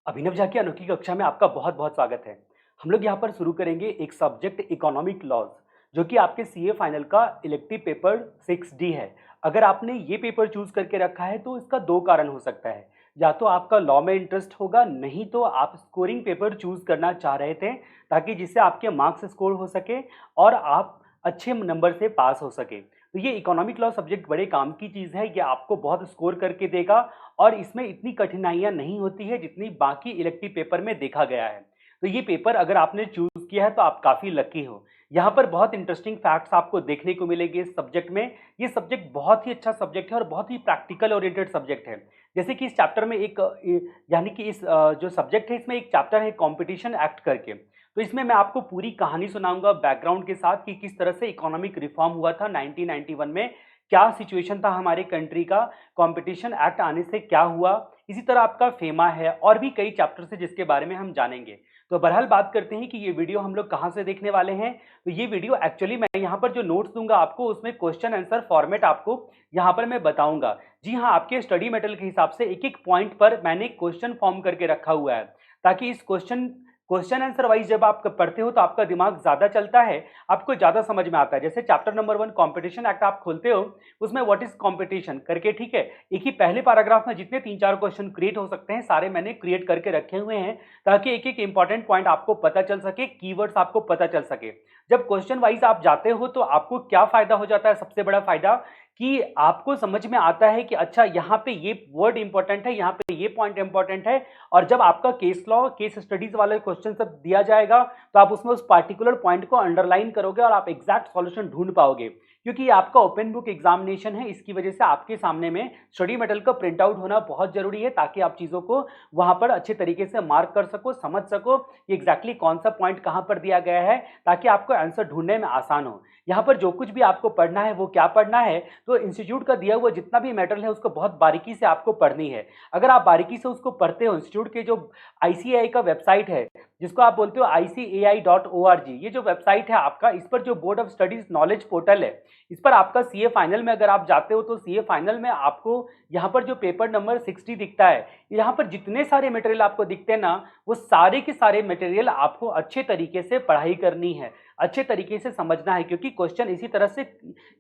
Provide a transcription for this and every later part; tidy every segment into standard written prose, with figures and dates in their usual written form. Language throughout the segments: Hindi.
अभिनव झा की अनोखी कक्षा में आपका बहुत बहुत स्वागत है। हम लोग यहाँ पर शुरू करेंगे एक सब्जेक्ट इकोनॉमिक लॉज, जो कि आपके सीए फाइनल का इलेक्टिव पेपर 6D है। अगर आपने ये पेपर चूज करके रखा है तो इसका दो कारण हो सकता है। या तो आपका लॉ में इंटरेस्ट होगा, नहीं तो आप स्कोरिंग पेपर चूज करना चाह रहे थे ताकि जिससे आपके मार्क्स स्कोर हो सके और आप अच्छे नंबर से पास हो सके। तो ये इकोनॉमिक लॉ सब्जेक्ट बड़े काम की चीज़ है, ये आपको बहुत स्कोर करके देगा और इसमें इतनी कठिनाइयाँ नहीं होती है जितनी बाकी इलेक्टिव पेपर में देखा गया है। तो ये पेपर अगर आपने चूज़ किया है तो आप काफ़ी लकी हो। यहाँ पर बहुत इंटरेस्टिंग फैक्ट्स आपको देखने को मिलेंगे इस सब्जेक्ट में। ये सब्जेक्ट बहुत ही अच्छा सब्जेक्ट है और बहुत ही प्रैक्टिकल ओरिएंटेड सब्जेक्ट है। जैसे कि इस चैप्टर में यानी कि इस जो सब्जेक्ट है इसमें एक चैप्टर है कॉम्पिटिशन एक्ट करके। तो इसमें मैं आपको पूरी कहानी सुनाऊंगा बैकग्राउंड के साथ कि किस तरह से इकोनॉमिक रिफॉर्म हुआ था 1991 में, क्या सिचुएशन था हमारे कंट्री का, कंपटीशन एक्ट आने से क्या हुआ। इसी तरह आपका फेमा है और भी कई चैप्टर्स है जिसके बारे में हम जानेंगे। तो बहरहाल बात करते हैं कि ये वीडियो हम लोग कहाँ से देखने वाले हैं। तो ये वीडियो एक्चुअली मैं यहाँ पर जो नोट्स दूंगा आपको उसमें क्वेश्चन आंसर फॉर्मेट आपको यहाँ पर मैं बताऊंगा। जी हाँ, आपके स्टडी मटेरियल के हिसाब से एक एक पॉइंट पर मैंने क्वेश्चन फॉर्म करके रखा हुआ है ताकि इस क्वेश्चन आंसर वाइज जब आप पढ़ते हो तो आपका दिमाग ज्यादा चलता है, आपको ज्यादा समझ में आता है। जैसे चैप्टर नंबर 1 कंपटीशन एक्ट आप खोलते हो, उसमें व्हाट इज कंपटीशन करके, ठीक है, एक ही पहले पैराग्राफ में जितने 3-4 क्वेश्चन क्रिएट हो सकते हैं सारे मैंने क्रिएट करके रखे हुए हैं ताकि एक एक इंपॉर्टेंट पॉइंट आपको पता चल सके, कीवर्ड्स आपको पता चल सके। जब क्वेश्चन वाइज आप जाते हो तो आपको क्या फायदा हो जाता है, सबसे बड़ा फायदा कि आपको समझ में आता है कि अच्छा यहाँ पे ये वर्ड इंपॉर्टेंट है, यहाँ पे ये पॉइंट इंपॉर्टेंट है। और जब आपका केस लॉ केस स्टडीज वाले क्वेश्चन सब दिया जाएगा तो आप उसमें उस पार्टिकुलर पॉइंट को अंडरलाइन करोगे और आप एग्जैक्ट सॉल्यूशन ढूंढ पाओगे। क्योंकि ये आपका ओपन बुक एग्जामिनेशन है, इसकी वजह से आपके सामने में स्टडी मटेरियल का प्रिंट आउट होना बहुत जरूरी है ताकि आप चीजों को वहां पर अच्छे तरीके से मार्क कर सको, समझ सको कि एग्जैक्टली कौन सा पॉइंट कहां पर दिया गया है ताकि आपको आंसर ढूंढने में आसान हो। यहाँ पर जो कुछ भी आपको पढ़ना है वो क्या पढ़ना है, तो इंस्टीट्यूट का दिया हुआ जितना भी मटेरियल है उसको बहुत बारीकी से आपको पढ़नी है। अगर आप बारीकी से उसको पढ़ते हो, इंस्टीट्यूट के जो आईसीएआई का वेबसाइट है जिसको आप बोलते हो ICAI.org, ये जो वेबसाइट है आपका, इस पर जो board of studies knowledge portal है, इस पर आपका सीए फाइनल में अगर आप जाते हो तो सीए फाइनल में आपको यहाँ पर जो पेपर नंबर 60 दिखता है, यहाँ पर जितने सारे मटेरियल आपको दिखते हैं ना, वो सारे के सारे मटेरियल आपको अच्छे तरीके से पढ़ाई करनी है, अच्छे तरीके से समझना है, क्योंकि क्वेश्चन इसी तरह से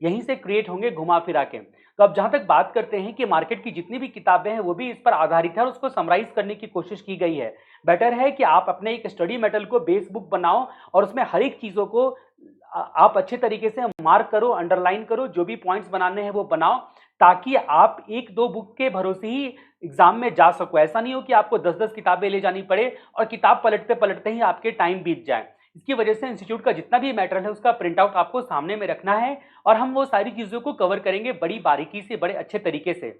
यहीं से क्रिएट होंगे घुमा फिरा के। तो अब जहां तक बात करते हैं कि मार्केट की जितनी भी किताबें हैं वो भी इस पर आधारित है और उसको समराइज करने की कोशिश की गई है। बेटर है कि आप अपने एक स्टडी मटेरियल को बेस बुक बनाओ और उसमें हर एक चीजों को आप अच्छे तरीके से मार्क करो, अंडरलाइन करो, जो भी पॉइंट्स बनाने हैं वो बनाओ ताकि आप एक दो बुक के भरोसे ही एग्जाम में जा सको। ऐसा नहीं हो कि आपको 10-10 किताबें ले जानी पड़े और किताब पलटते पलटते ही आपके टाइम बीत जाए। इसकी वजह से इंस्टीट्यूट का जितना भी मैटर है उसका प्रिंट आउट आपको सामने में रखना है और हम वो सारी चीजों को कवर करेंगे बड़ी बारीकी से, बड़े अच्छे तरीके से।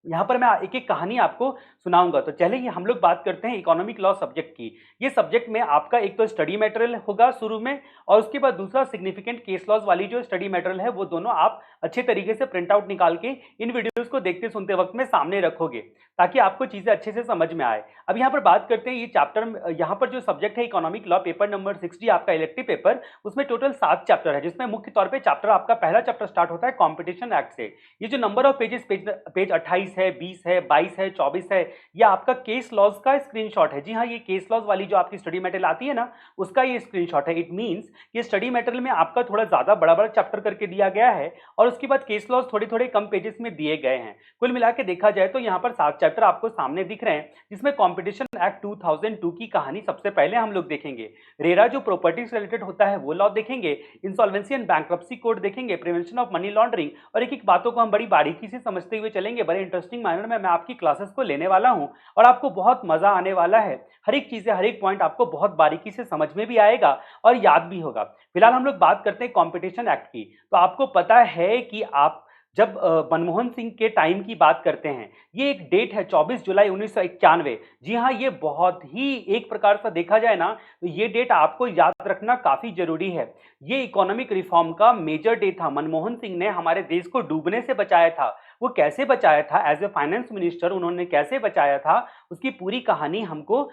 यहाँ पर मैं एक एक कहानी आपको सुनाऊंगा। तो चलिए हम लोग बात करते हैं इकोनॉमिक लॉ सब्जेक्ट की। ये सब्जेक्ट में आपका एक तो स्टडी मटेरियल होगा शुरू में और उसके बाद दूसरा सिग्निफिकेंट केस लॉज वाली जो स्टडी मटेरियल है वो दोनों आप अच्छे तरीके से प्रिंट आउट निकाल के इन वीडियोस को देखते सुनते वक्त में सामने रखोगे ताकि आपको चीजें अच्छे से समझ में आए। अब यहाँ पर बात करते हैं ये चैप्टर, यहाँ पर जो सब्जेक्ट है इकोनॉमिक लॉ पेपर नंबर 60 आपका इलेक्टिव पेपर, उसमें टोटल 7 चैप्टर है जिसमें मुख्य तौर पर चैप्टर आपका पहला चैप्टर स्टार्ट होता है कॉम्पिटिशन एक्ट से। ये जो नंबर ऑफ पेजेस पेज 28 है, 20 है, 22 है, 24 है, ये आपका केस लॉज का स्क्रीनशॉट है। जी हाँ, ये केस लॉज वाली जो आपकी स्टडी मटेरियल आती है ना उसका ये स्क्रीनशॉट है। इट मींस कि स्टडी मटेरियल में आपका थोड़ा ज्यादा बड़ा बड़ा चैप्टर करके दिया गया है और उसके बाद केस लॉज थोड़े थोड़े कम पेजेस में दिए गए हैं। कुल मिला के देखा जाए तो यहाँ पर 7 चैप्टर आपको सामने दिख रहे हैं जिसमें कॉम्पिटिशन एक्ट 2002 की कहानी सबसे पहले हम लोग देखेंगे। रेरा जो प्रॉपर्टी से रिलेटेड होता है वो लॉ देखेंगे, इंसॉल्वेंसी एंड बैंक्रप्सी कोड देखेंगे, प्रिवेंशन ऑफ मनी लॉन्ड्रिंग, और एक एक बातों को हम बड़ी बारीकी से समझते हुए चलेंगे। बड़े इंटरेस्टिंग मैनर में मैं आपकी क्लासेस को लेने वाला हूं और आपको बहुत मजा आने वाला है। हर एक चीजें, हर एक पॉइंट आपको बहुत बारीकी से समझ में भी आएगा और याद भी होगा। फिलहाल हम लोग बात करते हैं कॉम्पिटिशन एक्ट की। तो आपको पता है कि आप जब मनमोहन सिंह के टाइम की बात करते हैं, ये एक डेट है 24 जुलाई 1991। जी हाँ, ये बहुत ही एक प्रकार से देखा जाए ना तो ये डेट आपको याद रखना काफी जरूरी है। ये इकोनॉमिक रिफॉर्म का मेजर डे था। मनमोहन सिंह ने हमारे देश को डूबने से बचाया था। वो कैसे बचाया था, एज ए फाइनेंस मिनिस्टर उन्होंने कैसे बचाया था, उसकी पूरी कहानी हमको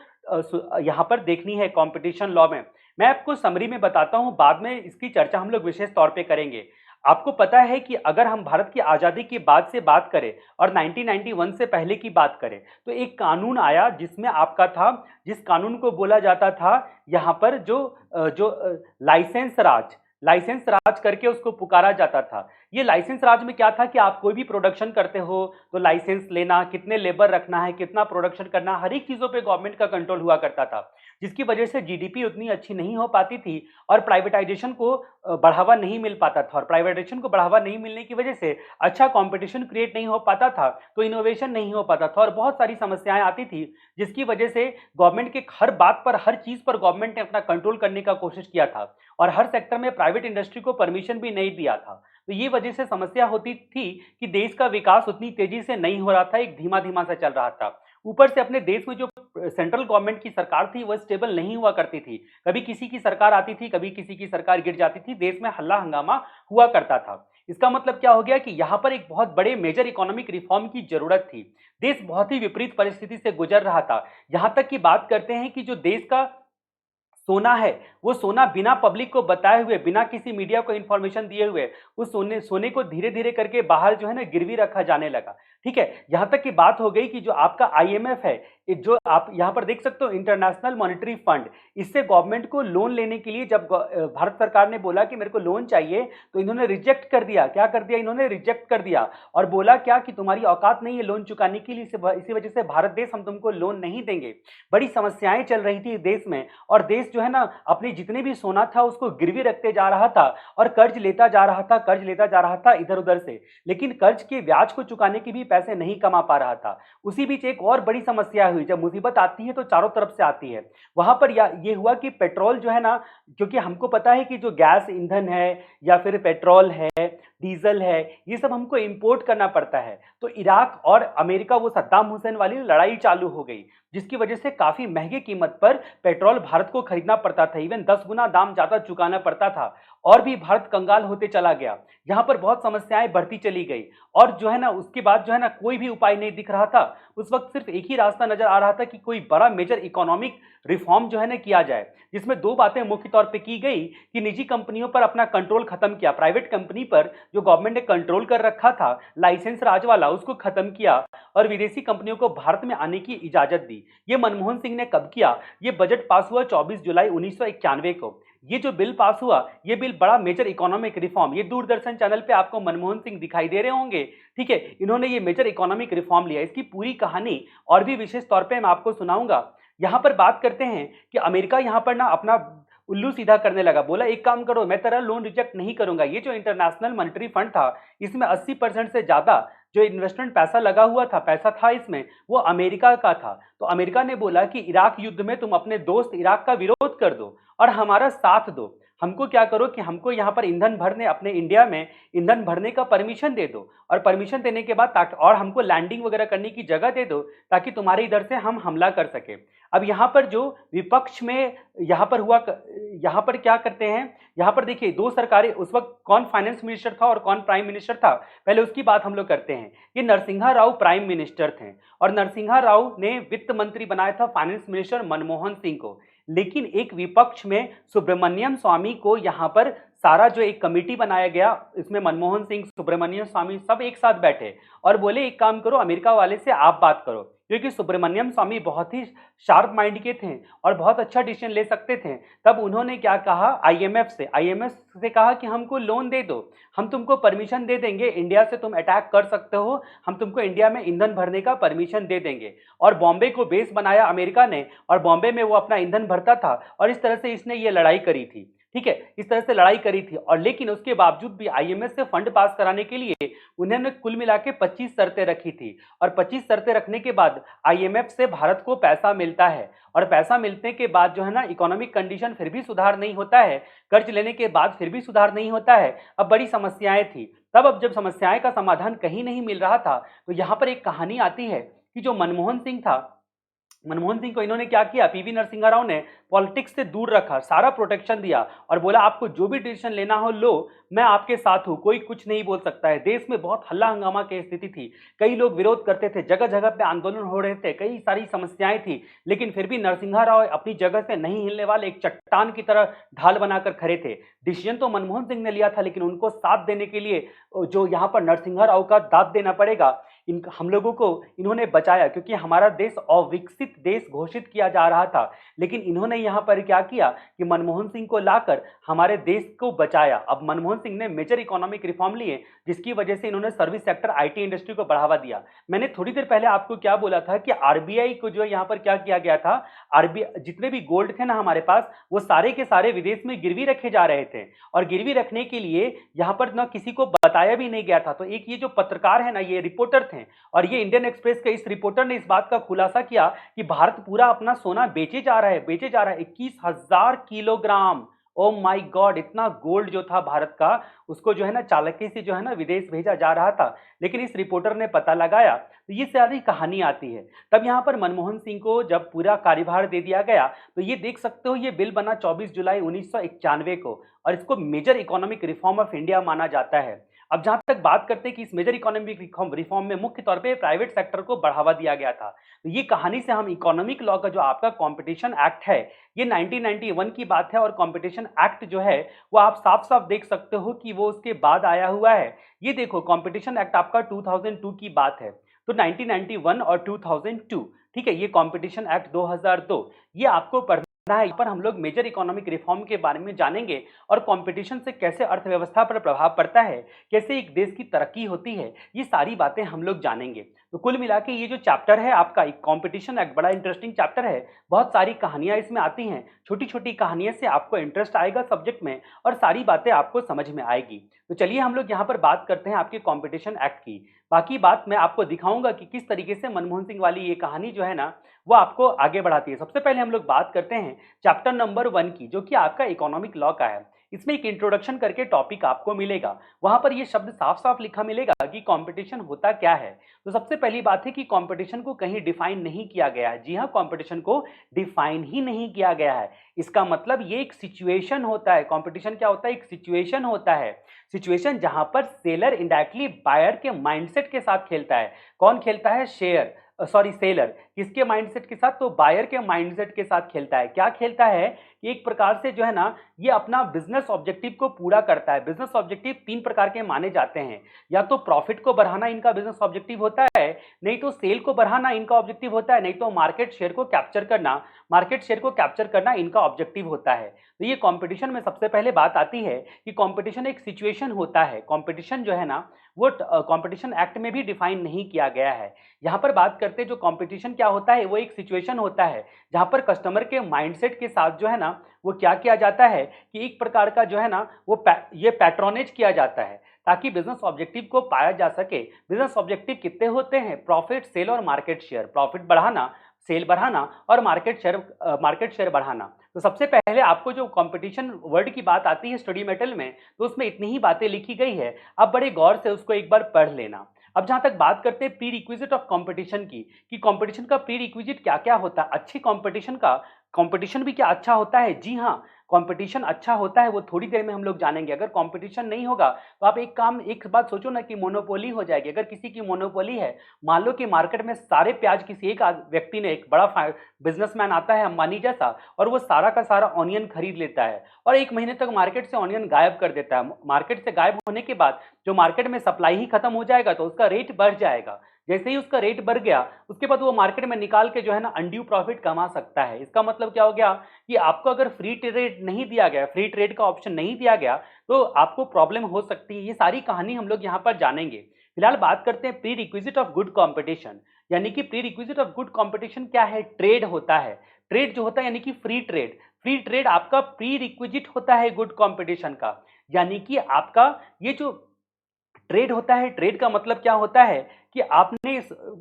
यहाँ पर देखनी है कंपटीशन लॉ में। मैं आपको समरी में बताता हूँ, बाद में इसकी चर्चा हम लोग विशेष तौर पे करेंगे। आपको पता है कि अगर हम भारत की आज़ादी के बाद से बात करें और 1991 से पहले की बात करें, तो एक कानून आया जिसमें आपका था, जिस कानून को बोला जाता था यहाँ पर लाइसेंस राज करके उसको पुकारा जाता था। ये लाइसेंस राज में क्या था कि आप कोई भी प्रोडक्शन करते हो तो लाइसेंस लेना, कितने लेबर रखना है, कितना प्रोडक्शन करना, हर एक चीज़ों पे गवर्नमेंट का कंट्रोल हुआ करता था, जिसकी वजह से जीडीपी उतनी अच्छी नहीं हो पाती थी और प्राइवेटाइजेशन को बढ़ावा नहीं मिल पाता था, और प्राइवेटाइजेशन को बढ़ावा नहीं मिलने की वजह से अच्छा कंपटीशन क्रिएट नहीं हो पाता था, तो इनोवेशन नहीं हो पाता था और बहुत सारी समस्याएं आती थी, जिसकी वजह से गवर्नमेंट के हर बात पर, हर चीज़ पर गवर्नमेंट ने अपना कंट्रोल करने का कोशिश किया था और हर सेक्टर में प्राइवेट इंडस्ट्री को परमिशन भी नहीं दिया था। तो ये वजह से समस्या होती थी कि देश का विकास उतनी तेजी से नहीं हो रहा था, एक धीमा धीमा सा चल रहा था। ऊपर से अपने देश में जो सेंट्रल गवर्नमेंट की सरकार थी वह स्टेबल नहीं हुआ करती थी, कभी किसी की सरकार आती थी, कभी किसी की सरकार गिर जाती थी, देश में हल्ला हंगामा हुआ करता था। इसका मतलब क्या हो गया कि यहाँ पर एक बहुत बड़े मेजर इकोनॉमिक रिफॉर्म की जरूरत थी। देश बहुत ही विपरीत परिस्थिति से गुजर रहा था। यहाँ तक की बात करते हैं कि जो देश का सोना है, वो सोना बिना पब्लिक को बताए हुए, बिना किसी मीडिया को इंफॉर्मेशन दिए हुए, उस सोने को धीरे धीरे करके बाहर जो है ना गिरवी रखा जाने लगा। ठीक है, यहां तक की बात हो गई कि जो आपका आईएमएफ है, जो आप यहां पर देख सकते हो, इंटरनेशनल मॉनेटरी फंड, इससे गवर्नमेंट को लोन लेने के लिए जब भारत सरकार ने बोला कि मेरे को लोन चाहिए, तो इन्होंने रिजेक्ट कर दिया। क्या कर दिया इन्होंने? रिजेक्ट कर दिया और बोला क्या कि तुम्हारी औकात नहीं है लोन चुकाने के लिए, इसी वजह से भारत देश हम तुमको लोन नहीं देंगे। बड़ी समस्याएं चल रही थी देश में और देश जो है ना अपने जितने भी सोना था उसको गिरवी रखते जा रहा था और कर्ज लेता जा रहा था, कर्ज लेता जा रहा था इधर उधर से, लेकिन कर्ज के ब्याज को चुकाने की भी पैसे नहीं कमा पा रहा था। उसी बीच एक और बड़ी समस्या हुई, जब मुसीबत आती है तो चारों तरफ से आती है। वहां पर ये हुआ कि पेट्रोल जो है ना, क्योंकि हमको पता है कि जो गैस ईंधन है या फिर पेट्रोल है, डीजल है, ये सब हमको इंपोर्ट करना पड़ता है। तो इराक और अमेरिका, वो सद्दाम हुसैन वाली लड़ाई चालू हो गई, जिसकी वजह से काफी महंगे कीमत पर पेट्रोल भारत को खरीदना पड़ता था, इवन 10 गुना दाम ज्यादा चुकाना पड़ता था और भी भारत कंगाल होते चला गया। यहाँ पर बहुत समस्याएं बढ़ती चली गई और जो है ना उसके बाद जो है ना कोई भी उपाय नहीं दिख रहा था। उस वक्त सिर्फ एक ही रास्ता नजर आ रहा था कि कोई बड़ा मेजर इकोनॉमिक रिफॉर्म जो है ना किया जाए, जिसमें दो बातें मुख्य तौर पे की गई कि निजी कंपनियों पर अपना कंट्रोल खत्म किया, प्राइवेट कंपनी पर जो गवर्नमेंट ने कंट्रोल कर रखा था लाइसेंस राज वाला, उसको खत्म किया और विदेशी कंपनियों को भारत में आने की इजाजत दी। ये मनमोहन सिंह ने कब किया? ये बजट पास हुआ 24 जुलाई 1991 को। ये जो बिल पास हुआ, ये बिल बड़ा मेजर इकोनॉमिक रिफॉर्म, ये दूरदर्शन चैनल पे आपको मनमोहन सिंह दिखाई दे रहे होंगे। ठीक है, इन्होंने ये मेजर इकोनॉमिक रिफॉर्म लिया। इसकी पूरी कहानी और भी विशेष तौर पे मैं आपको सुनाऊंगा। यहाँ पर बात करते हैं कि अमेरिका यहाँ पर ना अपना उल्लू सीधा करने लगा, बोला एक काम करो, मैं तेरा लोन रिजेक्ट नहीं करूंगा। ये जो इंटरनेशनल मॉनेटरी फंड था, इसमें 80% से ज्यादा जो इन्वेस्टमेंट पैसा था इसमें, वो अमेरिका का था। तो अमेरिका ने बोला कि इराक युद्ध में तुम अपने दोस्त इराक का विरोध कर दो और हमारा साथ दो। हमको क्या करो कि हमको यहाँ पर ईंधन भरने, अपने इंडिया में ईंधन भरने का परमिशन दे दो और परमिशन देने के बाद ताकि और हमको लैंडिंग वगैरह करने की जगह दे दो, ताकि तुम्हारे इधर से हम हमला कर सके। अब यहाँ पर जो विपक्ष में यहाँ पर हुआ, यहाँ पर क्या करते हैं, यहाँ पर देखिए दो सरकारें, उस वक्त कौन फाइनेंस मिनिस्टर था और कौन प्राइम मिनिस्टर था, पहले उसकी बात हम लोग करते हैं। ये नरसिम्हा राव प्राइम मिनिस्टर थे और नरसिम्हा राव ने वित्त मंत्री बनाया था फाइनेंस मिनिस्टर मनमोहन सिंह को। लेकिन एक विपक्ष में सुब्रमण्यम स्वामी को यहाँ पर सारा जो एक कमेटी बनाया गया, इसमें मनमोहन सिंह, सुब्रमण्यम स्वामी सब एक साथ बैठे और बोले एक काम करो, अमेरिका वाले से आप बात करो, क्योंकि सुब्रमण्यम स्वामी बहुत ही शार्प माइंड के थे और बहुत अच्छा डिसीजन ले सकते थे। तब उन्होंने क्या कहा, आईएमएफ से कहा कि हमको लोन दे दो, हम तुमको परमिशन दे देंगे, इंडिया से तुम अटैक कर सकते हो, हम तुमको इंडिया में ईंधन भरने का परमिशन दे देंगे। और बॉम्बे को बेस बनाया अमेरिका ने और बॉम्बे में वो अपना ईंधन भरता था और इस तरह से इसने ये लड़ाई करी थी। ठीक है, इस तरह से लड़ाई करी थी और लेकिन उसके बावजूद भी आईएमएफ से फंड पास कराने के लिए उन्होंने कुल मिला के 25 शर्तें रखी थी और 25 शर्तें रखने के बाद आईएमएफ से भारत को पैसा मिलता है और पैसा मिलने के बाद जो है ना इकोनॉमिक कंडीशन फिर भी सुधार नहीं होता है, कर्ज लेने के बाद फिर भी सुधार नहीं होता है। अब बड़ी समस्याएं थी। तब अब जब समस्याएं का समाधान कहीं नहीं मिल रहा था, तो यहाँ पर एक कहानी आती है कि जो मनमोहन सिंह था, मनमोहन सिंह को इन्होंने क्या किया, पीवी नरसिम्हा राव ने पॉलिटिक्स से दूर रखा, सारा प्रोटेक्शन दिया और बोला आपको जो भी डिसीजन लेना हो लो, मैं आपके साथ हूं, कोई कुछ नहीं बोल सकता है। देश में बहुत हल्ला हंगामा की स्थिति थी, कई लोग विरोध करते थे, जगह जगह पे आंदोलन हो रहे थे, कई सारी समस्याएं थी, लेकिन फिर भी नरसिम्हा राव अपनी जगह से नहीं हिलने वाले, एक चट्टान की तरह ढाल बनाकर खड़े थे। डिसीजन तो मनमोहन सिंह ने लिया था, लेकिन उनको साथ देने के लिए जो यहाँ पर नरसिम्हा राव का दाद देना पड़ेगा, इन हम लोगों को इन्होंने बचाया, क्योंकि हमारा देश अविकसित देश घोषित किया जा रहा था। लेकिन इन्होंने यहाँ पर क्या किया कि मनमोहन सिंह को लाकर हमारे देश को बचाया। अब मनमोहन सिंह ने मेजर इकोनॉमिक रिफॉर्म लिए, जिसकी वजह से इन्होंने सर्विस सेक्टर, आईटी इंडस्ट्री को बढ़ावा दिया। मैंने थोड़ी देर पहले आपको क्या बोला था कि आरबीआई को जो यहाँ पर क्या किया गया था, आरबीआई जितने भी गोल्ड थे ना हमारे पास, वो सारे के सारे विदेश में गिरवी रखे जा रहे थे, और गिरवी रखने के लिए यहाँ पर ना किसी को बताया भी नहीं गया था। तो एक ये जो पत्रकार है ना, ये रिपोर्टर थे, और ये इंडियन एक्सप्रेस के इस रिपोर्टर ने इस बात का खुलासा किया कि भारत पूरा अपना सोना बेचे जा रहा है, 21,000 किलोग्राम। ओ माय गॉड, इतना गोल्ड जो था भारत का, उसको जो है ना चालाकी से जो है ना विदेश भेजा जा रहा था। लेकिन इस रिपोर्टर ने पता लगाया, तो ये सारी कहानी आती है। तब यहाँ पर मनमोहन सिंह को जब पूरा कार्यभार दे दिया गया, तो ये देख सकते हो, ये बिल बना 24 जुलाई 1991 को, और इसको major economic reform of India माना जाता है। अब जहां तक बात करते हैं कि इस मेजर इकोनॉमिक रिफॉर्म में मुख्य तौर पे प्राइवेट सेक्टर को बढ़ावा दिया गया था, तो ये कहानी से हम इकोनॉमिक लॉ का जो आपका कंपटीशन एक्ट है, ये 1991 की बात है, और कंपटीशन एक्ट जो है वो आप साफ साफ देख सकते हो कि वो उसके बाद आया हुआ है। ये देखो, कंपटीशन एक्ट आपका 2002 की बात है, तो 1991 और 2002, ठीक है, ये कंपटीशन एक्ट 2002, ये आपको पढ़ना है। यहाँ पर हम लोग मेजर इकोनॉमिक रिफॉर्म के बारे में जानेंगे, और कंपटीशन से कैसे अर्थव्यवस्था पर प्रभाव पड़ता है, कैसे एक देश की तरक्की होती है, ये सारी बातें हम लोग जानेंगे। तो कुल मिला के ये जो चैप्टर है आपका कंपटीशन एक्ट, बड़ा इंटरेस्टिंग चैप्टर है, बहुत सारी कहानियां इसमें आती हैं, छोटी छोटी कहानियों से आपको इंटरेस्ट आएगा सब्जेक्ट में, और सारी बातें आपको समझ में आएगी। तो चलिए हम लोग यहाँ पर बात करते हैं आपके कंपटीशन एक्ट की। बाकी बात मैं आपको दिखाऊंगा कि किस तरीके से मनमोहन सिंह वाली ये कहानी जो है ना, वो आपको आगे बढ़ाती है। सबसे पहले हम लोग बात करते हैं चैप्टर नंबर 1 की, जो कि आपका इकोनॉमिक लॉ का है। इसमें एक इंट्रोडक्शन करके टॉपिक आपको मिलेगा, वहां पर ये शब्द साफ साफ लिखा मिलेगा कि कंपटीशन होता क्या है। तो सबसे पहली बात है कि कंपटीशन को कहीं डिफाइन नहीं किया गया है। जी हाँ, कंपटीशन को डिफाइन ही नहीं किया गया है। इसका मतलब ये एक सिचुएशन होता है। कंपटीशन क्या होता है? एक सिचुएशन होता है। सिचुएशन जहां पर सेलर इनडायरेक्टली बायर के माइंडसेट के साथ खेलता है। कौन खेलता है? सेलर किसके माइंडसेट के साथ? तो बायर के माइंडसेट के साथ खेलता है। क्या खेलता है कि एक प्रकार से जो है ना, ये अपना बिजनेस ऑब्जेक्टिव को पूरा करता है। बिजनेस ऑब्जेक्टिव 3 प्रकार के माने जाते हैं, या तो प्रॉफिट को बढ़ाना इनका बिजनेस ऑब्जेक्टिव होता है, नहीं तो सेल को बढ़ाना इनका ऑब्जेक्टिव होता है, नहीं तो मार्केट शेयर को कैप्चर करना इनका ऑब्जेक्टिव होता है। तो ये कंपटीशन में सबसे पहले बात आती है कि कंपटीशन एक सिचुएशन होता है। कंपटीशन जो है ना, वो कंपटीशन एक्ट में भी डिफाइन नहीं किया गया है। यहाँ पर बात करते हैं जो कंपटीशन क्या होता है, वो एक सिचुएशन होता है जहाँ पर कस्टमर के माइंडसेट के साथ जो है ना, वो क्या किया जाता है कि एक प्रकार का जो है ना, वो ये पैट्रोनेज किया जाता है ताकि बिजनेस ऑब्जेक्टिव को पाया जा सके। बिजनेस ऑब्जेक्टिव कितने होते हैं? प्रॉफिट, सेल और मार्केट शेयर। प्रॉफिट बढ़ाना, सेल बढ़ाना और मार्केट शेयर बढ़ाना। तो सबसे पहले आपको जो कंपटीशन वर्ड की बात आती है स्टडी मेटल में, तो उसमें इतनी ही बातें लिखी गई है। आप बड़े गौर से उसको एक बार पढ़ लेना। अब जहां तक बात करते हैं प्री रिक्विजिट ऑफ कंपटीशन की, कि कंपटीशन का प्री रिक्विजिट क्या क्या होता है। अच्छी कंपटीशन भी क्या अच्छा होता है? जी हाँ, कंपटीशन अच्छा होता है, वो थोड़ी देर में हम लोग जानेंगे। अगर कंपटीशन नहीं होगा तो आप एक बात सोचो ना कि मोनोपोली हो जाएगी। अगर किसी की मोनोपोली है, मान लो कि मार्केट में सारे प्याज किसी एक व्यक्ति ने, एक बड़ा बिजनेसमैन आता है अंबानी जैसा, और वो सारा का सारा ऑनियन खरीद लेता है और 1 महीने तक मार्केट से ऑनियन गायब कर देता है। मार्केट से गायब होने के बाद जो मार्केट में सप्लाई ही खत्म हो जाएगा, तो उसका रेट बढ़ जाएगा। जैसे ही उसका रेट बढ़ गया, उसके बाद वो मार्केट में निकाल के जो है ना, अनड्यू प्रॉफिट कमा सकता है। इसका मतलब क्या हो गया कि आपको अगर फ्री ट्रेड नहीं दिया गया, फ्री ट्रेड का ऑप्शन नहीं दिया गया, तो आपको प्रॉब्लम हो सकती है। ये सारी कहानी हम लोग यहाँ पर जानेंगे। फिलहाल बात करते हैं pre requisite of good competition. यानी कि pre requisite of good competition क्या है? ट्रेड होता है। ट्रेड जो होता है यानी कि फ्री ट्रेड। फ्री ट्रेड आपका प्री रिक्विजिट होता है गुड कॉम्पिटिशन का। यानी कि आपका ये जो ट्रेड होता है, ट्रेड का मतलब क्या होता है कि आपने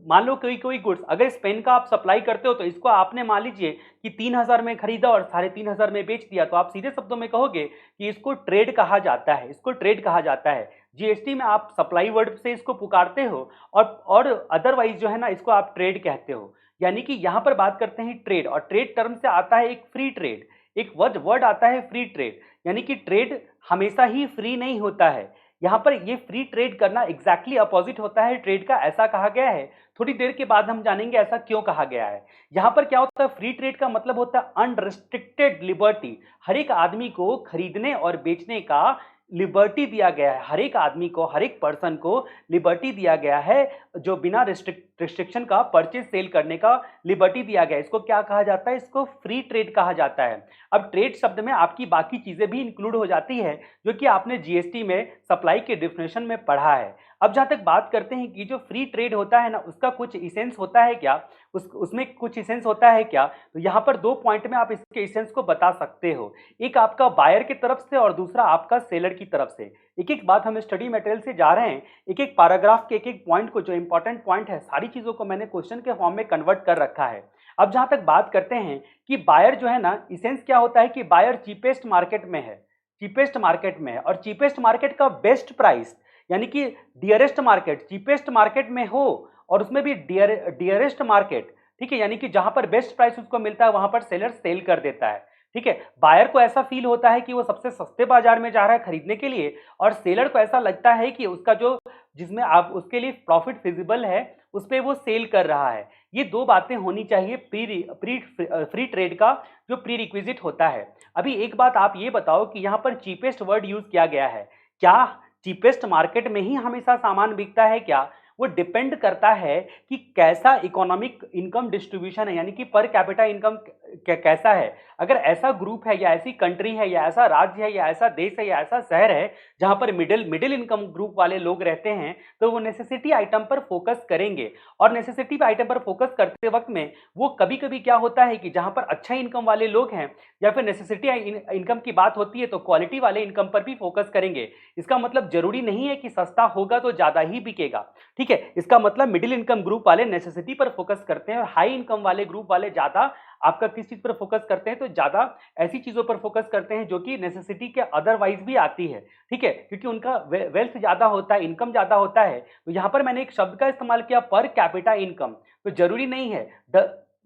मान लो कोई गुड्स, अगर इस पेन का आप सप्लाई करते हो, तो इसको आपने मान लीजिए कि 3000 में खरीदा और 3500 में बेच दिया, तो आप सीधे शब्दों में कहोगे कि इसको ट्रेड कहा जाता है। इसको ट्रेड कहा जाता है। जीएसटी में आप सप्लाई वर्ड से इसको पुकारते हो और अदरवाइज जो है ना इसको आप ट्रेड कहते हो। यानी कि यहाँ पर बात करते हैं ट्रेड, और ट्रेड टर्म से आता है एक फ्री ट्रेड, एक वर्ड आता है फ्री ट्रेड, यानी कि ट्रेड हमेशा ही फ्री नहीं होता है। यहाँ पर ये फ्री ट्रेड करना एग्जैक्टली अपोजिट होता है ट्रेड का, ऐसा कहा गया है। थोड़ी देर के बाद हम जानेंगे ऐसा क्यों कहा गया है। यहाँ पर क्या होता है, फ्री ट्रेड का मतलब होता है अनरिस्ट्रिक्टेड लिबर्टी। हर एक आदमी को खरीदने और बेचने का लिबर्टी दिया गया है, हर एक आदमी को, हर एक पर्सन को लिबर्टी दिया गया है, जो बिना रिस्ट्रिक्शन का परचेज सेल करने का लिबर्टी दिया गया है। इसको क्या कहा जाता है, इसको फ्री ट्रेड कहा जाता है। अब ट्रेड शब्द में आपकी बाकी चीजें भी इंक्लूड हो जाती है जो कि आपने जीएसटी में सप्लाई के डिफिनेशन में पढ़ा है। अब जहां तक बात करते हैं कि जो फ्री ट्रेड होता है ना, उसका कुछ इसेंस होता है क्या, उसमें कुछ इसेंस होता है क्या, तो यहाँ पर 2 पॉइंट में आप इसके इसेंस को बता सकते हो। एक आपका बायर की तरफ से और दूसरा आपका सेलर की तरफ से। एक एक बात हम स्टडी मटेरियल से जा रहे हैं, एक एक पैराग्राफ के एक एक पॉइंट को, जो इंपॉर्टेंट पॉइंट है, सारी चीजों को मैंने क्वेश्चन के फॉर्म में कन्वर्ट कर रखा है। अब जहां तक बात करते हैं कि बायर जो है ना, इसेंस क्या होता है कि बायर चीपेस्ट मार्केट में है, चीपेस्ट मार्केट में है, और चीपेस्ट मार्केट का बेस्ट प्राइस, यानी कि डियरेस्ट मार्केट, चीपेस्ट मार्केट में हो और उसमें भी डियरेस्ट मार्केट, ठीक है, यानी कि जहां पर बेस्ट प्राइस उसको मिलता है वहां पर सेलर सेल कर देता है। ठीक है, बायर को ऐसा फील होता है कि वो सबसे सस्ते बाजार में जा रहा है खरीदने के लिए, और सेलर को ऐसा लगता है कि उसका जो, जिसमें आप उसके लिए प्रॉफिट फिजिबल है, उस पर वो सेल कर रहा है। ये 2 बातें होनी चाहिए फ्री ट्रेड का जो प्री रिक्विजिट होता है। अभी एक बात आप ये बताओ कि यहाँ पर चीपेस्ट वर्ड यूज किया गया है, क्या चीपेस्ट मार्केट में ही हमेशा सामान बिकता है क्या? वो डिपेंड करता है कि कैसा इकोनॉमिक इनकम डिस्ट्रीब्यूशन है, यानी कि पर कैपिटा इनकम कैसा है। अगर ऐसा ग्रुप है या ऐसी कंट्री है या ऐसा राज्य है या ऐसा देश है या ऐसा शहर है जहां पर मिडिल इनकम ग्रुप वाले लोग रहते हैं, तो वो नेसेसिटी आइटम पर फोकस करेंगे। और नेसेसिटी आइटम पर फोकस करते वक्त में वो कभी कभी क्या होता है कि जहां पर अच्छा इनकम वाले लोग हैं या फिर नेसेसिटी इनकम की बात होती है तो क्वालिटी वाले इनकम पर भी फोकस करेंगे। इसका मतलब जरूरी नहीं है कि सस्ता होगा तो ज्यादा ही बिकेगा। ठीक है, इसका मतलब मिडिल इनकम ग्रुप वाले नेसेसिटी पर फोकस करते हैं और हाई इनकम वाले ग्रुप वाले ज्यादा आपका किस चीज पर फोकस करते हैं, तो ज्यादा ऐसी चीजों पर फोकस करते हैं जो कि नेसेसिटी के अदरवाइज भी आती है। ठीक है, क्योंकि उनका वेल्थ ज्यादा होता है, इनकम ज्यादा होता है। तो यहां पर मैंने एक शब्द का इस्तेमाल किया, पर कैपिटा इनकम। तो जरूरी नहीं है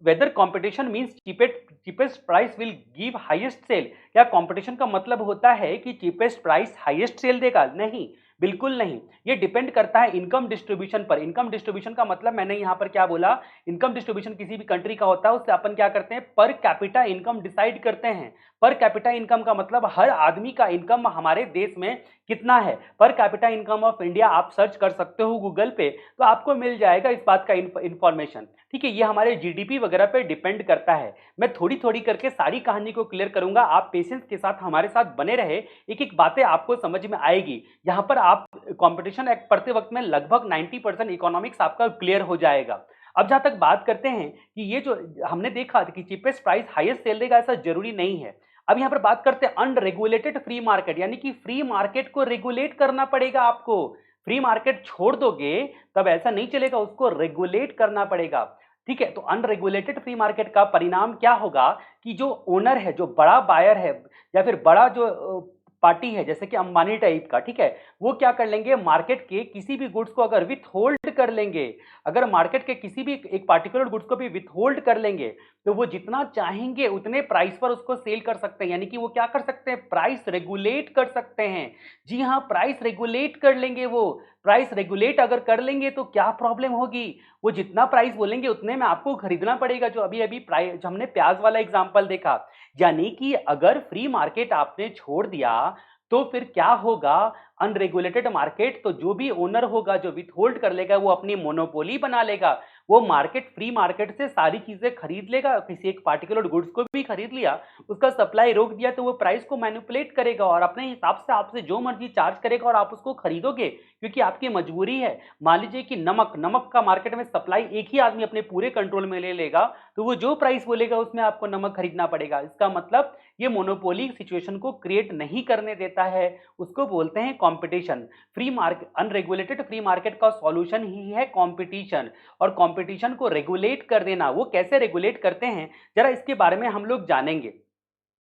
whether competition means cheapest price will give highest sale. क्या कंपटीशन का मतलब होता है कि चीपेस्ट प्राइस हाईएस्ट सेल देगा? नहीं, बिल्कुल नहीं। ये डिपेंड करता है इनकम डिस्ट्रीब्यूशन पर। इनकम डिस्ट्रीब्यूशन का मतलब मैंने यहां पर क्या बोला, इनकम डिस्ट्रीब्यूशन किसी भी कंट्री का होता है, उससे अपन क्या करते हैं, पर कैपिटा इनकम डिसाइड करते हैं। पर कैपिटा इनकम का मतलब हर आदमी का इनकम हमारे देश में कितना है। Per capita income of India आप सर्च कर सकते हो गूगल पे, तो आपको मिल जाएगा इस बात का इंफॉर्मेशन। ठीक है, ये हमारे जीडीपी वगैरह पे डिपेंड करता है। मैं थोड़ी थोड़ी करके सारी कहानी को क्लियर करूंगा, आप पेशेंस के साथ हमारे साथ बने रहे, एक एक बातें आपको समझ में आएगी। यहाँ पर आप कंपटीशन एक्ट पढ़ते वक्त में लगभग 90% इकोनॉमिक्स आपका क्लियर हो जाएगा। अब जहां तक बात करते हैं कि ये जो हमने देखा कि चीपेस्ट प्राइस हाईएस्ट सेल देगा, ऐसा जरूरी नहीं है। अब यहां पर बात करते हैं अनरेगुलेटेड फ्री मार्केट, यानी कि फ्री मार्केट को रेगुलेट करना पड़ेगा आपको। फ्री मार्केट छोड़ दोगे तब ऐसा नहीं चलेगा, उसको रेगुलेट करना पड़ेगा। ठीक है, तो अनरेगुलेटेड फ्री मार्केट का परिणाम क्या होगा कि जो ओनर है, जो बड़ा बायर है या फिर बड़ा जो पार्टी है, जैसे कि अंबानी टाइप का, ठीक है, वो क्या कर लेंगे, मार्केट के किसी भी गुड्स को अगर विथ होल्ड कर लेंगे, अगर मार्केट के किसी भी एक पार्टिकुलर गुड्स को भी विथ होल्ड कर लेंगे, तो वो जितना चाहेंगे उतने प्राइस पर उसको सेल कर सकते हैं। यानी कि वो क्या कर सकते हैं, प्राइस रेगुलेट कर सकते हैं। जी हाँ, प्राइस रेगुलेट कर लेंगे। वो प्राइस रेगुलेट अगर कर लेंगे तो क्या प्रॉब्लम होगी, वो जितना प्राइस बोलेंगे उतने में आपको खरीदना पड़ेगा। जो अभी अभी प्राइस, जो हमने प्याज वाला एग्जांपल देखा, यानी कि अगर फ्री मार्केट आपने छोड़ दिया तो फिर क्या होगा, अनरेगुलेटेड मार्केट, तो जो भी ओनर होगा जो विथ होल्ड कर लेगा वो अपनी मोनोपोली बना लेगा। वो मार्केट, फ्री मार्केट से सारी चीजें खरीद लेगा, किसी एक पार्टिकुलर गुड्स को भी खरीद लिया, उसका सप्लाई रोक दिया, तो वो प्राइस को मैनिपुलेट करेगा और अपने हिसाब से आपसे जो मर्जी चार्ज करेगा और आप उसको खरीदोगे क्योंकि आपकी मजबूरी है। मान लीजिए कि नमक का मार्केट में सप्लाई एक ही आदमी अपने पूरे कंट्रोल में ले लेगा, तो वो जो प्राइस बोलेगा उसमें आपको नमक खरीदना पड़ेगा। इसका मतलब ये मोनोपोली सिचुएशन को क्रिएट नहीं करने देता है, उसको बोलते हैं competition. Free market, unregulated free market का सॉल्यूशन ही है कंपटीशन, और कंपटीशन को रेगुलेट कर देना। वो कैसे रेगुलेट करते हैं जरा इसके बारे में हम लोग जानेंगे।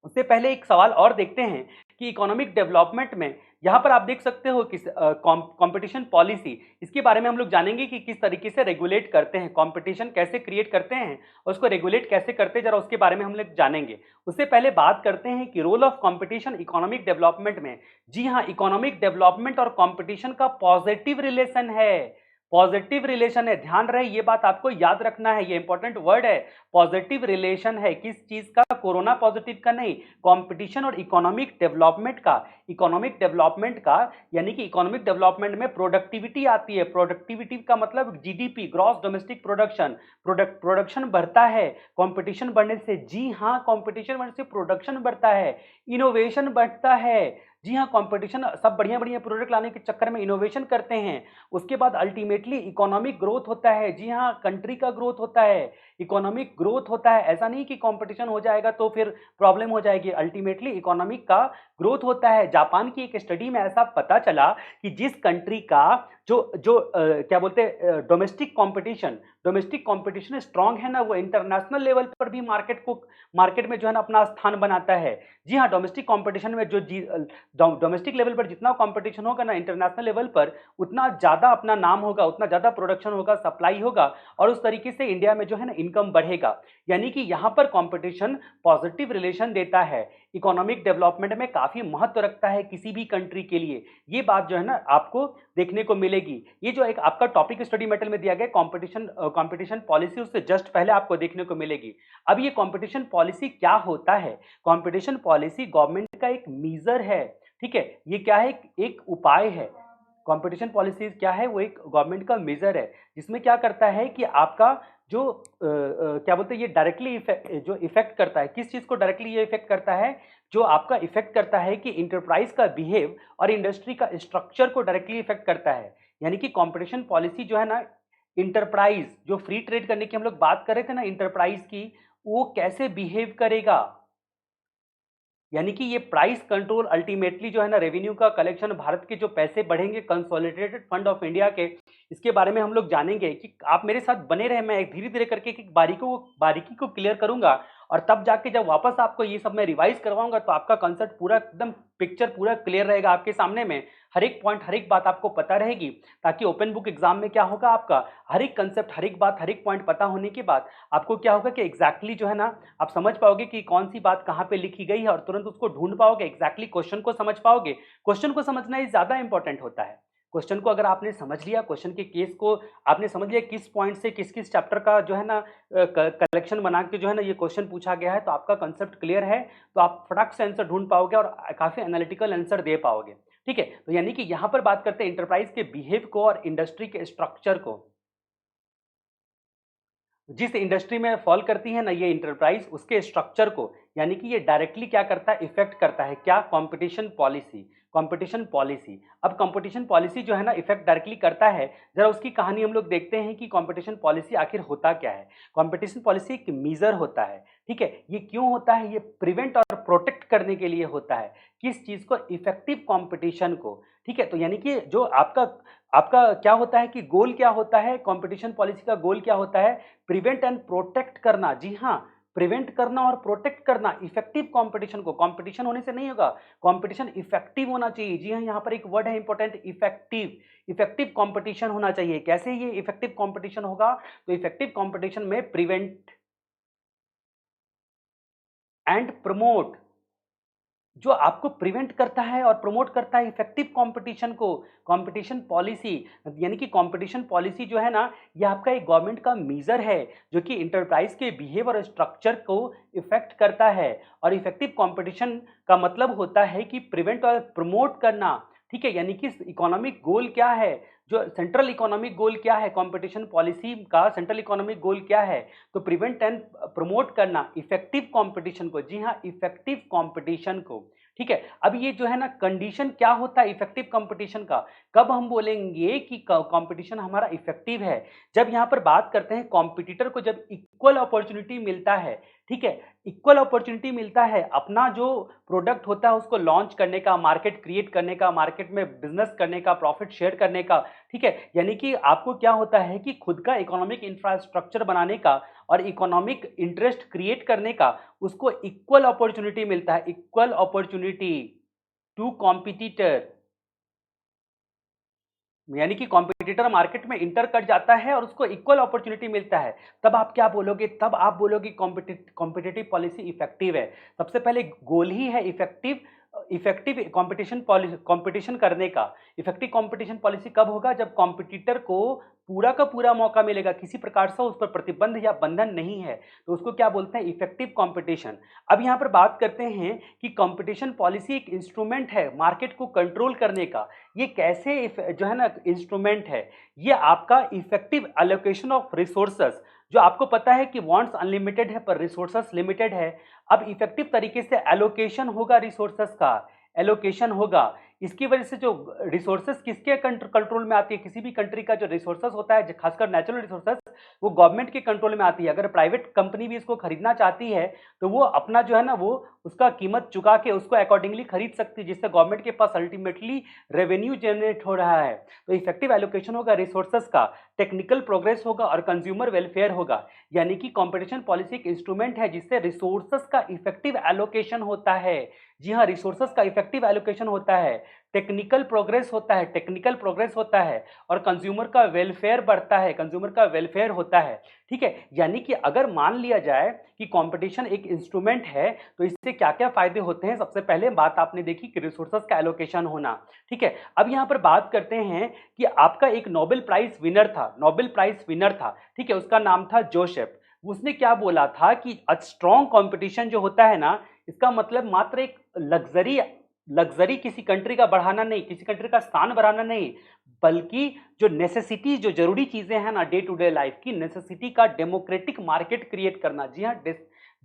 उससे पहले एक सवाल और देखते हैं कि इकोनॉमिक डेवलपमेंट में यहाँ पर आप देख सकते हो कि कंपटीशन पॉलिसी, इसके बारे में हम लोग जानेंगे कि किस तरीके से रेगुलेट करते हैं, कंपटीशन कैसे क्रिएट करते हैं और उसको रेगुलेट कैसे करते हैं, जरा उसके बारे में हम लोग जानेंगे। उससे पहले बात करते हैं कि role of competition economic development में। जी हाँ, इकोनॉमिक डेवलपमेंट और कंपटीशन का पॉजिटिव रिलेशन है, पॉजिटिव रिलेशन है, ध्यान रहे ये बात आपको याद रखना है, ये इंपॉर्टेंट वर्ड है। पॉजिटिव रिलेशन है किस चीज का? कोरोना पॉजिटिव का नहीं, कंपटीशन और इकोनॉमिक डेवलपमेंट का। इकोनॉमिक डेवलपमेंट का यानी कि इकोनॉमिक डेवलपमेंट में प्रोडक्टिविटी आती है। प्रोडक्टिविटी का मतलब GDP, gross domestic production, production बढ़ता है कंपटीशन बढ़ने से। जी हाँ, कंपटीशन बढ़ने से प्रोडक्शन बढ़ता है, इनोवेशन बढ़ता है। जी हाँ, कंपटीशन, सब बढ़िया बढ़िया प्रोडक्ट लाने के चक्कर में इनोवेशन करते हैं, उसके बाद अल्टीमेटली इकोनॉमिक ग्रोथ होता है। जी हाँ, कंट्री का ग्रोथ होता है, इकोनॉमिक ग्रोथ होता है। ऐसा नहीं कि कंपटीशन हो जाएगा तो फिर प्रॉब्लम हो जाएगी, अल्टीमेटली इकोनॉमिक का ग्रोथ होता है। जापान की एक स्टडी में ऐसा पता चला कि जिस कंट्री का जो जो क्या बोलते हैं डोमेस्टिक कंपटीशन स्ट्रांग है ना, वो इंटरनेशनल लेवल पर भी मार्केट में जो है ना अपना स्थान बनाता है। जी हाँ, डोमेस्टिक कंपटीशन में जो डोमेस्टिक लेवल पर जितना कंपटीशन होगा ना, इंटरनेशनल लेवल पर उतना ज्यादा अपना नाम होगा, उतना ज्यादा प्रोडक्शन होगा, सप्लाई होगा, और उस तरीके से इंडिया में जो है ना इनकम बढ़ेगा। यानी कि यहां पर कंपटीशन पॉजिटिव रिलेशन देता है, इकोनॉमिक डेवलपमेंट में काफी महत्व रखता है किसी भी कंट्री के लिए। ये बात जो है ना आपको देखने को मिलेगी। ये जो एक आपका टॉपिक स्टडी मेटल में दिया गया कंपटीशन पॉलिसी, उससे जस्ट पहले आपको देखने को मिलेगी। अब ये कंपटीशन पॉलिसी क्या होता है? कंपटीशन पॉलिसी गवर्नमेंट का एक मीजर है, ठीक है। ये क्या है? एक उपाय है। कंपटीशन पॉलिसी क्या है? वो एक गवर्नमेंट का मेजर है, जिसमें क्या करता है कि आपका जो क्या बोलते हैं, ये डायरेक्टली जो इफेक्ट करता है, किस चीज को डायरेक्टली ये इफेक्ट करता है? जो आपका इफेक्ट करता है कि इंटरप्राइज का बिहेव और इंडस्ट्री का स्ट्रक्चर को डायरेक्टली इफेक्ट करता है। यानी कि कंपटीशन पॉलिसी जो है ना, इंटरप्राइज जो फ्री ट्रेड करने की हम लोग बात कर रहे थे ना इंटरप्राइज की, वो कैसे बिहेव करेगा, यानी कि ये प्राइस कंट्रोल अल्टीमेटली जो है ना रेवेन्यू का कलेक्शन, भारत के जो पैसे बढ़ेंगे कंसोलिडेटेड फंड ऑफ इंडिया के, इसके बारे में हम लोग जानेंगे। कि आप मेरे साथ बने रहे, मैं धीरे धीरे करके एक बारीकी को क्लियर करूंगा, और तब जाके जब वापस आपको ये सब मैं रिवाइज करवाऊंगा तो आपका कंसेप्ट पूरा एकदम पिक्चर पूरा क्लियर रहेगा आपके सामने में। हर एक पॉइंट, हर एक बात आपको पता रहेगी, ताकि ओपन बुक एग्जाम में क्या होगा, आपका हर एक कंसेप्ट, हर एक बात, हर एक पॉइंट पता होने के बाद आपको क्या होगा कि एग्जैक्टली जो है ना आप समझ पाओगे कि कौन सी बात कहाँ पे लिखी गई है, और तुरंत उसको ढूंढ पाओगे, एग्जैक्टली क्वेश्चन को समझ पाओगे। क्वेश्चन को समझना ही ज्यादा इंपॉर्टेंट होता है। क्वेश्चन को अगर आपने समझ लिया, क्वेश्चन के केस को आपने समझ लिया, किस पॉइंट से किस किस चैप्टर का जो है ना कलेक्शन बना के जो है ना ये क्वेश्चन पूछा गया है, तो आपका कंसेप्ट क्लियर है, तो आप फटाक से आंसर ढूंढ पाओगे और काफी एनालिटिकल आंसर दे पाओगे। ठीक है, तो यानी कि यहां पर बात करते हैं इंटरप्राइज के बिहेव को और इंडस्ट्री के स्ट्रक्चर को। जिस इंडस्ट्री में फॉल करती है ना ये इंटरप्राइज, उसके स्ट्रक्चर को, यानी कि ये डायरेक्टली क्या करता है, इफेक्ट करता है क्या? Competition policy. कंपटीशन पॉलिसी, अब कंपटीशन पॉलिसी जो है ना इफेक्ट डायरेक्टली करता है। जरा उसकी कहानी हम लोग देखते हैं कि कंपटीशन पॉलिसी आखिर होता क्या है। कंपटीशन पॉलिसी एक मीजर होता है, ठीक है। ये क्यों होता है? ये प्रिवेंट और प्रोटेक्ट करने के लिए होता है। किस चीज को? इफेक्टिव कंपटीशन को, ठीक है। तो यानी कि जो आपका आपका क्या होता है कि गोल क्या होता है, कंपटीशन पॉलिसी का गोल क्या होता है? प्रिवेंट एंड प्रोटेक्ट करना। जी हाँ, प्रिवेंट करना और प्रोटेक्ट करना इफेक्टिव कंपटीशन को। कंपटीशन होने से नहीं होगा, कंपटीशन इफेक्टिव होना चाहिए। जी हाँ, यहाँ पर एक वर्ड है इंपॉर्टेंट, इफेक्टिव। इफेक्टिव कंपटीशन होना चाहिए। कैसे ये इफेक्टिव कंपटीशन होगा? तो इफेक्टिव कंपटीशन में प्रिवेंट एंड प्रमोट, जो आपको प्रिवेंट करता है और प्रमोट करता है इफेक्टिव कंपटीशन को, कंपटीशन पॉलिसी। यानी कि कंपटीशन पॉलिसी जो है ना, ये आपका एक गवर्नमेंट का मीजर है, जो कि इंटरप्राइज के बिहेव और स्ट्रक्चर को इफेक्ट करता है। और इफेक्टिव कंपटीशन का मतलब होता है कि प्रिवेंट और प्रमोट करना, ठीक है। यानी कि इकोनॉमिक गोल क्या है, जो सेंट्रल इकोनॉमिक गोल क्या है, कंपटीशन पॉलिसी का सेंट्रल इकोनॉमिक गोल क्या है? तो प्रिवेंट एंड प्रमोट करना इफेक्टिव कंपटीशन को। जी हाँ, इफेक्टिव कंपटीशन को, ठीक है। अब ये जो है ना कंडीशन क्या होता है इफेक्टिव कंपटीशन का? कब हम बोलेंगे कि कंपटीशन हमारा इफेक्टिव है? जब यहाँ पर बात करते हैं कॉम्पिटिटर को जब इक्वल अपॉर्चुनिटी मिलता है, ठीक है, इक्वल अपॉर्चुनिटी मिलता है अपना जो प्रोडक्ट होता है उसको लॉन्च करने का, मार्केट क्रिएट करने का, मार्केट में बिजनेस करने का, प्रॉफिट शेयर करने का, ठीक है। यानी कि आपको क्या होता है कि खुद का इकोनॉमिक इंफ्रास्ट्रक्चर बनाने का और इकोनॉमिक इंटरेस्ट क्रिएट करने का, उसको इक्वल अपॉर्चुनिटी मिलता है, इक्वल अपॉर्चुनिटी। टू कॉम्पिटिटर, यानी कि कॉम्पिटिटर मार्केट में इंटर कर जाता है और उसको इक्वल अपॉर्चुनिटी मिलता है, तब आप क्या बोलोगे? तब आप बोलोगे कॉम्पिटिटिव पॉलिसी इफेक्टिव है। सबसे पहले गोल ही है effective effective competition policy, competition करने का। इफेक्टिव कंपटीशन पॉलिसी कब होगा? जब कॉम्पिटिटर को पूरा का पूरा मौका मिलेगा, किसी प्रकार से उस पर प्रतिबंध या बंधन नहीं है, तो उसको क्या बोलते हैं? Effective competition. अब यहाँ पर बात करते हैं कि कंपटीशन पॉलिसी एक इंस्ट्रूमेंट है मार्केट को कंट्रोल करने का। ये कैसे जो है ना इंस्ट्रूमेंट है? ये आपका इफेक्टिव एलोकेशन ऑफ रिसोर्सेस, जो आपको पता है कि वांट्स अनलिमिटेड है पर रिसोर्सेस लिमिटेड है। अब इफेक्टिव तरीके से एलोकेशन होगा रिसोर्सेस का, एलोकेशन होगा। इसकी वजह से जो रिसोर्सेस किसके कंट्रोल में आती है? किसी भी कंट्री का जो रिसोर्सेस होता है, खासकर नेचुरल रिसोर्सेस, वो गवर्नमेंट के कंट्रोल में आती है। अगर प्राइवेट कंपनी भी इसको खरीदना चाहती है तो वो अपना जो है ना, वो उसका कीमत चुका के उसको अकॉर्डिंगली खरीद सकती है, जिससे गवर्नमेंट के पास अल्टीमेटली रेवेन्यू जनरेट हो रहा है। तो इफेक्टिव एलोकेशन होगा रिसोर्सेस का, टेक्निकल प्रोग्रेस होगा और कंज्यूमर वेलफेयर होगा। यानी कि कंपटीशन पॉलिसी एक इंस्ट्रूमेंट है जिससे रिसोर्सेस का इफेक्टिव एलोकेशन होता है। जी हाँ, रिसोर्सेस का इफेक्टिव एलोकेशन होता है, टेक्निकल प्रोग्रेस होता है, टेक्निकल प्रोग्रेस होता है और कंज्यूमर का वेलफेयर बढ़ता है, कंज्यूमर का वेलफेयर होता है। ठीक है, यानी कि अगर मान लिया जाए कि कंपटीशन एक इंस्ट्रूमेंट है तो इससे क्या क्या फायदे होते हैं? सबसे पहले बात आपने देखी कि रिसोर्सेस का एलोकेशन होना। ठीक है, अब यहां पर बात करते हैं कि आपका एक नोबेल प्राइज विनर था, नोबेल प्राइज विनर था, ठीक है, उसका नाम था जोसेफ। उसने क्या बोला था कि स्ट्रॉन्ग कंपटीशन जो होता है ना, इसका मतलब मात्र एक लग्जरी लग्जरी किसी कंट्री का बढ़ाना नहीं, किसी कंट्री का स्थान बढ़ाना नहीं, बल्कि जो नेसेसिटी, जो जरूरी चीजें हैं ना डे टू डे लाइफ की नेसेसिटी का डेमोक्रेटिक मार्केट क्रिएट करना। जी हाँ,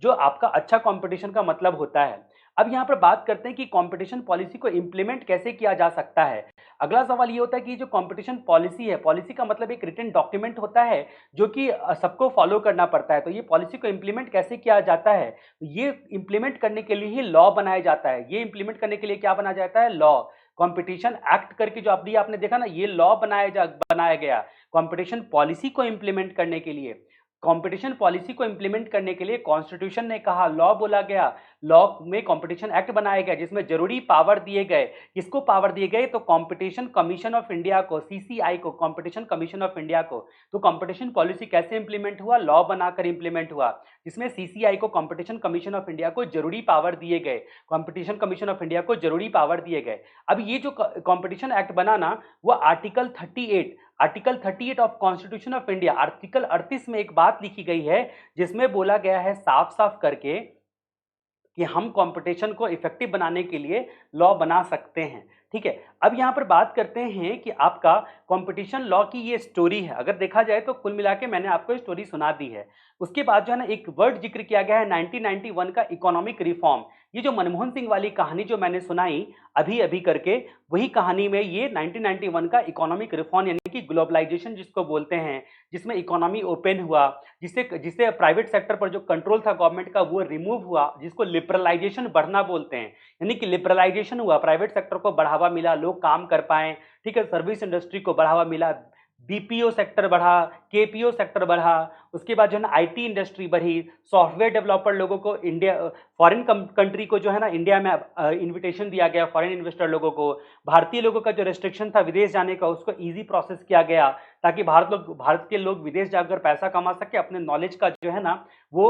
जो आपका अच्छा कंपटीशन का मतलब होता है। अब यहां पर बात करते हैं कि कंपटीशन पॉलिसी को इंप्लीमेंट कैसे किया जा सकता है। अगला सवाल ये होता है कि जो कंपटीशन पॉलिसी है, पॉलिसी का मतलब एक रिटन डॉक्यूमेंट होता है जो कि सबको फॉलो करना पड़ता है। तो ये पॉलिसी को इंप्लीमेंट कैसे किया जाता है? ये इंप्लीमेंट करने के लिए ही लॉ बनाया जाता है। ये इंप्लीमेंट करने के लिए क्या बनाया जाता है? लॉ। कंपटीशन एक्ट करके जो अभी आपने देखा ना, ये लॉ बनाया गया कंपटीशन पॉलिसी को इंप्लीमेंट करने के लिए। कंपटीशन पॉलिसी को इंप्लीमेंट करने के लिए कॉन्स्टिट्यूशन ने कहा, लॉ बोला गया, लॉ में कंपटीशन एक्ट बनाया गया जिसमें जरूरी पावर दिए गए। किसको पावर दिए गए? तो कंपटीशन कमीशन ऑफ इंडिया को, सीसीआई को, कंपटीशन कमीशन ऑफ इंडिया को। तो कंपटीशन पॉलिसी कैसे इंप्लीमेंट हुआ? लॉ बनाकर इंप्लीमेंट हुआ, जिसमें सीसीआई को, कंपटीशन कमीशन ऑफ इंडिया को जरूरी पावर दिए गए, कंपटीशन कमीशन ऑफ इंडिया को जरूरी पावर दिए गए। अब ये जो कंपटीशन एक्ट बना ना, वो article 38 of constitution of India, article 38 में एक बात लिखी गई है जिसमें बोला गया है साफ साफ करके कि हम कंपटीशन को इफेक्टिव बनाने के लिए लॉ बना सकते हैं। ठीक है, अब यहां पर बात करते हैं कि आपका कंपटीशन लॉ की ये स्टोरी है। अगर देखा जाए तो कुल मिला के मैंने आपको स्टोरी सुना दी है। उसके बाद जो है ना एक वर्ड जिक्र किया गया है 1991 का इकोनॉमिक रिफॉर्म। ये जो मनमोहन सिंह वाली कहानी जो मैंने सुनाई अभी अभी करके, वही कहानी में ये 1991 का इकोनॉमिक रिफॉर्म, यानी कि ग्लोबलाइजेशन जिसको बोलते हैं, जिसमें इकोनॉमी ओपन हुआ, जिससे जिससे प्राइवेट सेक्टर पर जो कंट्रोल था गवर्नमेंट का वो रिमूव हुआ, जिसको लिबरलाइजेशन बढ़ना बोलते हैं। यानी कि लिबरलाइजेशन हुआ, प्राइवेट सेक्टर को बढ़ावा मिला, लोग काम कर पाए। ठीक है, सर्विस इंडस्ट्री को बढ़ावा मिला, बीपीओ सेक्टर बढ़ा, केपीओ सेक्टर बढ़ा। उसके बाद जो है ना आईटी इंडस्ट्री बढ़ी, सॉफ्टवेयर डेवलपर लोगों को इंडिया, फॉरेन कंट्री को जो है ना इंडिया में इनविटेशन दिया गया, फॉरेन इन्वेस्टर लोगों को। भारतीय लोगों का जो रेस्ट्रिक्शन था विदेश जाने का, उसको इजी प्रोसेस किया गया ताकि भारत के लोग विदेश जाकर पैसा कमा सके, अपने नॉलेज का जो है ना वो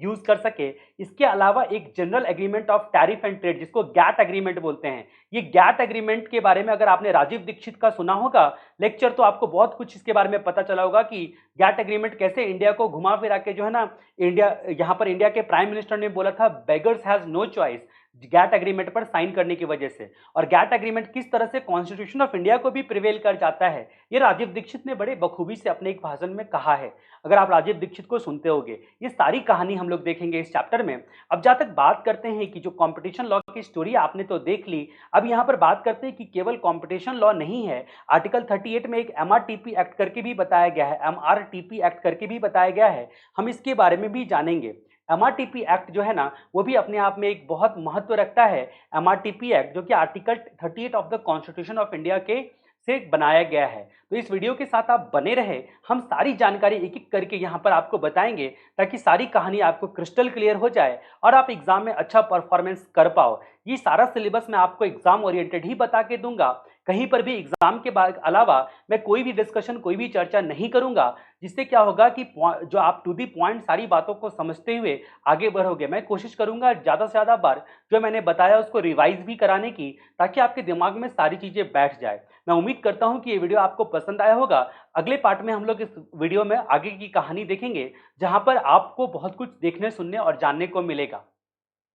यूज कर सके। इसके अलावा एक general agreement of tariff and trade, जिसको गैट एग्रीमेंट बोलते हैं। ये गैट एग्रीमेंट के बारे में अगर आपने राजीव दीक्षित का सुना होगा लेक्चर, तो आपको बहुत कुछ इसके बारे में पता चला होगा कि गैट एग्रीमेंट कैसे इंडिया को घुमा फिरा के जो है ना यहाँ पर इंडिया के प्राइम मिनिस्टर ने बोला था beggars has no choice, GATT agreement पर साइन करने की वजह से। और गैट एग्रीमेंट किस तरह से कॉन्स्टिट्यूशन ऑफ इंडिया को भी प्रिवेल कर जाता है, ये राजीव दीक्षित ने बड़े बखूबी से अपने एक भाषण में कहा है। अगर आप राजीव दीक्षित को सुनते होगे, ये सारी कहानी हम लोग देखेंगे इस चैप्टर में। अब जहां तक बात करते हैं कि जो कंपटीशन लॉ की स्टोरी आपने तो देख ली, अब यहां पर बात करते हैं कि केवल कंपटीशन लॉ नहीं है, आर्टिकल 38 में एक एमआरटीपी एक्ट करके भी बताया गया है, एमआरटीपी एक्ट करके भी बताया गया है, हम इसके बारे में भी जानेंगे। एमआरटीपी एक्ट जो है ना वो भी अपने आप में एक बहुत महत्व रखता है। एमआरटीपी एक्ट जो कि article 38 of the constitution of India के से बनाया गया है। तो इस वीडियो के साथ आप बने रहे, हम सारी जानकारी एक एक करके यहाँ पर आपको बताएंगे ताकि सारी कहानी आपको क्रिस्टल क्लियर हो जाए और आप एग्जाम में अच्छा परफॉर्मेंस कर पाओ। ये सारा सिलेबस मैं आपको एग्जाम ओरिएंटेड ही बता के दूंगा, कहीं पर भी एग्जाम के बाद अलावा मैं कोई भी डिस्कशन, कोई भी चर्चा नहीं करूंगा, जिससे क्या होगा कि जो आप टू दी पॉइंट सारी बातों को समझते हुए आगे बढ़ोगे। मैं कोशिश करूंगा ज़्यादा से ज़्यादा बार जो मैंने बताया उसको रिवाइज भी कराने की, ताकि आपके दिमाग में सारी चीज़ें बैठ जाए। मैं उम्मीद करता हूं कि ये वीडियो आपको पसंद आया होगा। अगले पार्ट में हम लोग इस वीडियो में आगे की कहानी देखेंगे, जहां पर आपको बहुत कुछ देखने, सुनने और जानने को मिलेगा।